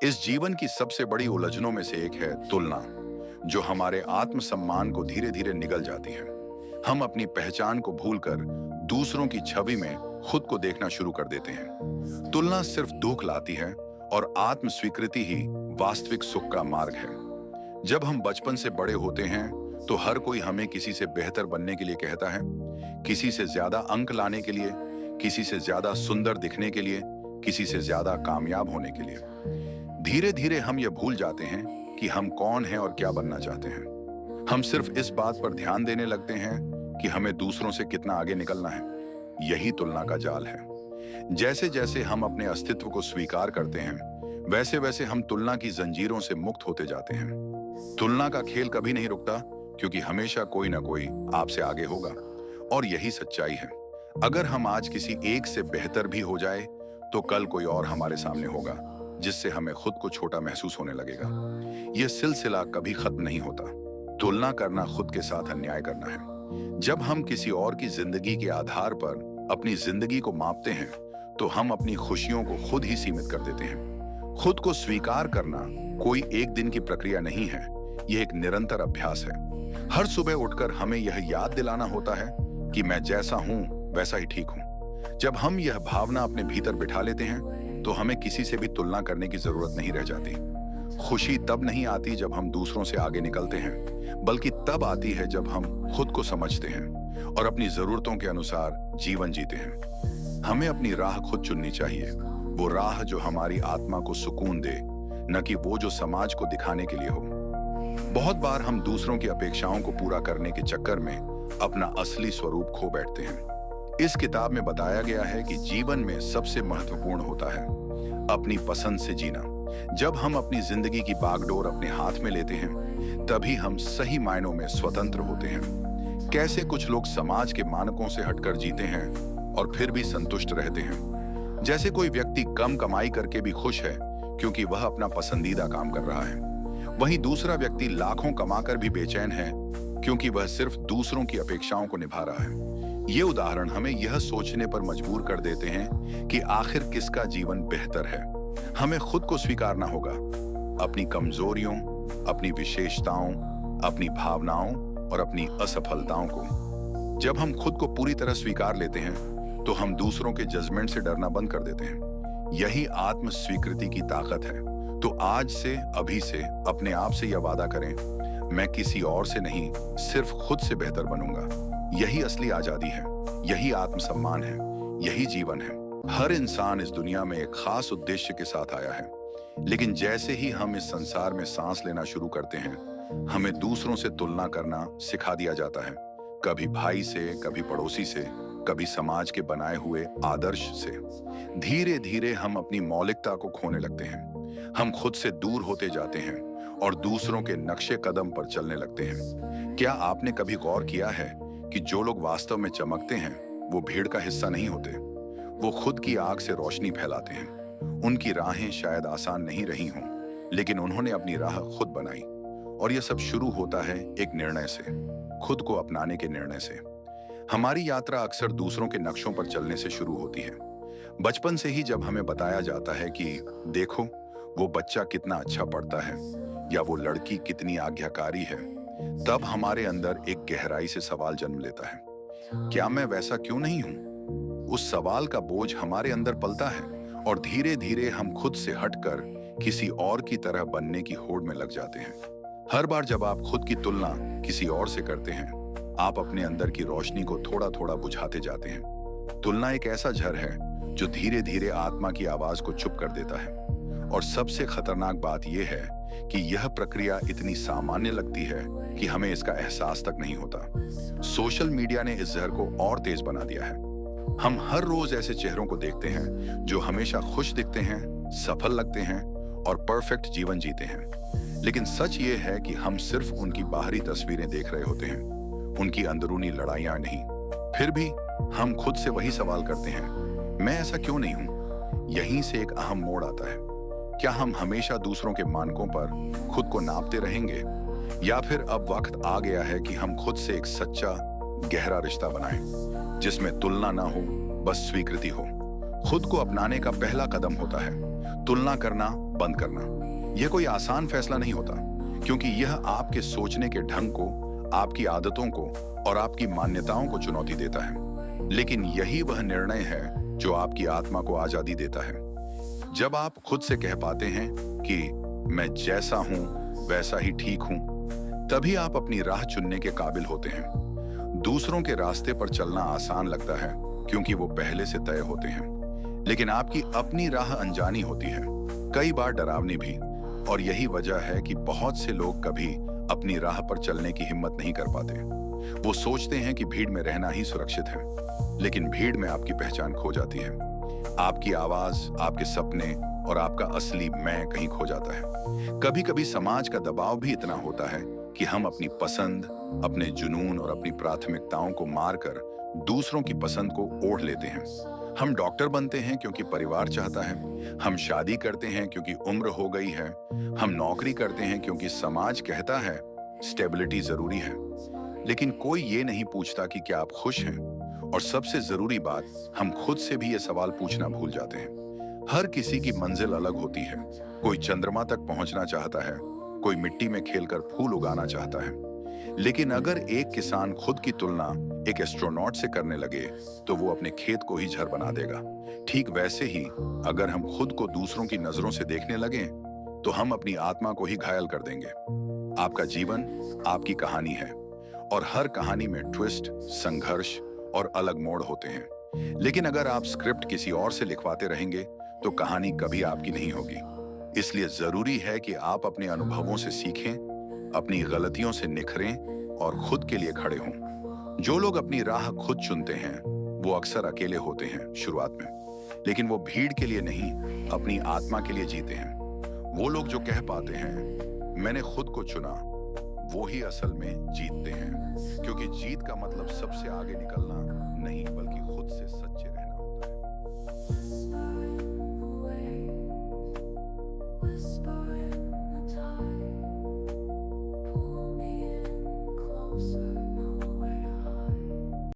इस जीवन की सबसे बड़ी उलझनों में से एक है तुलना, जो हमारे आत्मसम्मान को धीरे धीरे निगल जाती है। हम अपनी पहचान को भूलकर दूसरों की छवि में खुद को देखना शुरू कर देते हैं। तुलना सिर्फ दुख लाती है और आत्म स्वीकृति ही वास्तविक सुख का मार्ग है। जब हम बचपन से बड़े होते हैं तो हर कोई हमें किसी से बेहतर बनने के लिए कहता है, किसी से ज्यादा अंक लाने के लिए, किसी से ज्यादा सुंदर दिखने के लिए, किसी से ज्यादा कामयाब होने के लिए। धीरे धीरे हम ये भूल जाते हैं कि हम कौन हैं और क्या बनना चाहते हैं। हम सिर्फ इस बात पर ध्यान देने लगते हैं कि हमें दूसरों से कितना आगे निकलना है। यही तुलना का जाल है। जैसे जैसे हम अपने अस्तित्व को स्वीकार करते हैं, वैसे वैसे हम तुलना की जंजीरों से मुक्त होते जाते हैं। तुलना का खेल कभी नहीं रुकता, क्योंकि हमेशा कोई ना कोई आपसे आगे होगा। और यही सच्चाई है। अगर हम आज किसी एक से बेहतर भी हो जाए, तो कल कोई और हमारे सामने होगा, जिससे हमें खुद को छोटा महसूस होने लगेगा। यह सिलसिला कभी खत्म नहीं होता। तुलना करना खुद के साथ अन्याय करना है। जब हम किसी और की जिंदगी के आधार पर अपनी जिंदगी को मापते हैं, तो हम अपनी खुशियों को खुद ही सीमित कर देते हैं। खुद को स्वीकार करना कोई एक दिन की प्रक्रिया नहीं है, यह एक निरंतर अभ्यास है। हर सुबह उठकर हमें यह याद दिलाना होता है कि मैं जैसा हूं वैसा ही ठीक हूं। जब हम यह भावना अपने भीतर बिठा लेते हैं, तो हमें किसी से भी तुलना करने की जरूरत नहीं रह जाती। खुशी तब नहीं आती जब हम दूसरों से आगे निकलते हैं, बल्कि तब आती है जब हम खुद को समझते हैं और अपनी जरूरतों के अनुसार जीवन जीते हैं। हमें अपनी राह खुद चुननी चाहिए, वो राह जो हमारी आत्मा को सुकून दे, न कि वो जो समाज को दिखाने के लिए हो। बहुत बार हम दूसरों की अपेक्षाओं को पूरा करने के चक्कर में अपना असली स्वरूप खो बैठते हैं। इस किताब में बताया गया है कि जीवन में सबसे महत्वपूर्ण होता है अपनी पसंद से जीना। जब हम अपनी जिंदगी की बागडोर अपने हाथ में लेते हैं, तभी हम सही मायनों में स्वतंत्र होते हैं। कैसे कुछ लोग समाज के मानकों से हटकर जीते हैं और फिर भी संतुष्ट रहते हैं। जैसे कोई व्यक्ति कम कमाई करके भी खुश है, क्योंकि वह अपना पसंदीदा काम कर रहा है। वहीं दूसरा व्यक्ति लाखों कमाकर भी बेचैन है, क्योंकि वह सिर्फ दूसरों की अपेक्षाओं को निभा रहा है। ये उदाहरण हमें यह सोचने पर मजबूर कर देते हैं कि आखिर किसका जीवन बेहतर है। हमें खुद को स्वीकारना होगा, अपनी कमजोरियों, अपनी विशेषताओं, अपनी भावनाओं और अपनी असफलताओं को। जब हम खुद को पूरी तरह स्वीकार लेते हैं, तो हम दूसरों के जजमेंट से डरना बंद कर देते हैं। यही आत्म स्वीकृति की ताकत है। तो आज से, अभी से अपने आप से यह वादा करें, मैं किसी और से नहीं, सिर्फ खुद से बेहतर बनूंगा। यही असली आजादी है, यही आत्मसम्मान है, यही जीवन है। हर इंसान इस दुनिया में एक खास उद्देश्य के साथ आया है, लेकिन जैसे ही हम इस संसार में सांस लेना शुरू करते हैं, हमें दूसरों से तुलना करना सिखा दिया जाता है। कभी भाई से, कभी पड़ोसी से, कभी समाज के बनाए हुए आदर्श से। धीरे धीरे हम अपनी मौलिकता को खोने लगते हैं। हम खुद से दूर होते जाते हैं और दूसरों के नक्शे कदम पर चलने लगते हैं। क्या आपने कभी गौर किया है कि जो लोग वास्तव में चमकते हैं, वो भीड़ का हिस्सा नहीं होते। वो खुद की आग से रोशनी फैलाते हैं। उनकी राहें शायद आसान नहीं रही हों, लेकिन उन्होंने अपनी राह खुद बनाई। और यह सब शुरू होता है एक निर्णय से, खुद को अपनाने के निर्णय से। हमारी यात्रा अक्सर दूसरों के नक्शों पर चलने से शुरू होती है। बचपन से ही जब हमें बताया जाता है कि देखो, वो बच्चा कितना अच्छा पढ़ता है, या वो लड़की कितनी आज्ञाकारी है, तब हमारे अंदर एक गहराई से सवाल जन्म लेता है, क्या मैं वैसा क्यों नहीं हूं? उस सवाल का बोझ हमारे अंदर पलता है और धीरे धीरे हम खुद से हटकर किसी और की तरह बनने की होड़ में लग जाते हैं। हर बार जब आप खुद की तुलना किसी और से करते हैं, आप अपने अंदर की रोशनी को थोड़ा थोड़ा बुझाते जाते हैं। तुलना एक ऐसा झर है जो धीरे धीरे आत्मा की आवाज को चुप कर देता है। और सबसे खतरनाक बात यह है कि यह प्रक्रिया इतनी सामान्य लगती है कि हमें इसका एहसास तक नहीं होता। सोशल मीडिया ने इस जहर को और तेज बना दिया है। हम हर रोज ऐसे चेहरों को देखते हैं जो हमेशा खुश दिखते हैं, सफल लगते हैं और परफेक्ट जीवन जीते हैं। लेकिन सच ये है कि हम सिर्फ उनकी बाहरी तस्वीरें देख रहे होते हैं, उनकी अंदरूनी लड़ाइयां नहीं। फिर भी हम खुद से वही सवाल करते हैं, मैं ऐसा क्यों नहीं हूं? यहीं से एक अहम मोड़ आता है। क्या हम हमेशा दूसरों के मानकों पर खुद को नापते रहेंगे, या फिर अब वक्त आ गया है कि हम खुद से एक सच्चा, गहरा रिश्ता बनाएं, जिसमें तुलना ना हो, बस स्वीकृति हो। खुद को अपनाने का पहला कदम होता है तुलना करना बंद करना। यह कोई आसान फैसला नहीं होता, क्योंकि यह आपके सोचने के ढंग को, आपकी आदतों को और आपकी मान्यताओं को चुनौती देता है। लेकिन यही वह निर्णय है जो आपकी आत्मा को आजादी देता है। जब आप खुद से कह पाते हैं कि मैं जैसा हूं वैसा ही ठीक हूं, तभी आप अपनी राह चुनने के काबिल होते हैं। दूसरों के रास्ते पर चलना आसान लगता है क्योंकि वो पहले से तय होते हैं, लेकिन आपकी अपनी राह अनजानी होती है, कई बार डरावनी भी। और यही वजह है कि बहुत से लोग कभी अपनी राह पर चलने की हिम्मत नहीं कर पाते। वो सोचते हैं कि भीड़ में रहना ही सुरक्षित है, लेकिन भीड़ में आपकी पहचान खो जाती है। आपकी आवाज, आपके सपने और आपका असली मैं कहीं खो जाता है। कभी कभी समाज का दबाव भी इतना होता है कि हम अपनी पसंद, अपने जुनून और अपनी प्राथमिकताओं को मारकर दूसरों की पसंद को ओढ़ लेते हैं। हम डॉक्टर बनते हैं क्योंकि परिवार चाहता है, हम शादी करते हैं क्योंकि उम्र हो गई है, हम नौकरी करते हैं क्योंकि समाज कहता है स्टेबिलिटी जरूरी है। लेकिन कोई ये नहीं पूछता कि क्या आप खुश हैं। और सबसे जरूरी बात, हम खुद से भी ये सवाल पूछना भूल जाते हैं। हर किसी की मंजिल अलग होती है। कोई चंद्रमा तक पहुंचना चाहता है, कोई मिट्टी में खेलकर फूल उगाना चाहता है। लेकिन अगर एक किसान खुद की तुलना एक एस्ट्रोनॉट से करने लगे, तो वो अपने खेत को ही झर बना देगा। ठीक वैसे ही अगर हम खुद को दूसरों की नजरों से देखने लगे, तो हम अपनी आत्मा को ही घायल कर देंगे। आपका जीवन आपकी कहानी है, और हर कहानी में ट्विस्ट, संघर्ष और अलग मोड़ होते हैं। लेकिन अगर आप स्क्रिप्ट किसी और से लिखवाते रहेंगे, तो कहानी कभी आपकी नहीं होगी। इसलिए जरूरी है कि आप अपने अनुभवों से सीखें, अपनी गलतियों से निखरें और खुद के लिए खड़े हों। जो लोग अपनी राह खुद चुनते हैं, वो अक्सर अकेले होते हैं शुरुआत में, लेकिन वो भीड़ के लिए नहीं, अपनी आत्मा के लिए जीते हैं। वो लोग जो कह पाते हैं मैंने खुद को चुना, वो ही असल में जीतते हैं, क्योंकि जीत का मतलब सबसे आगे निकलना नहीं, बल्कि खुद से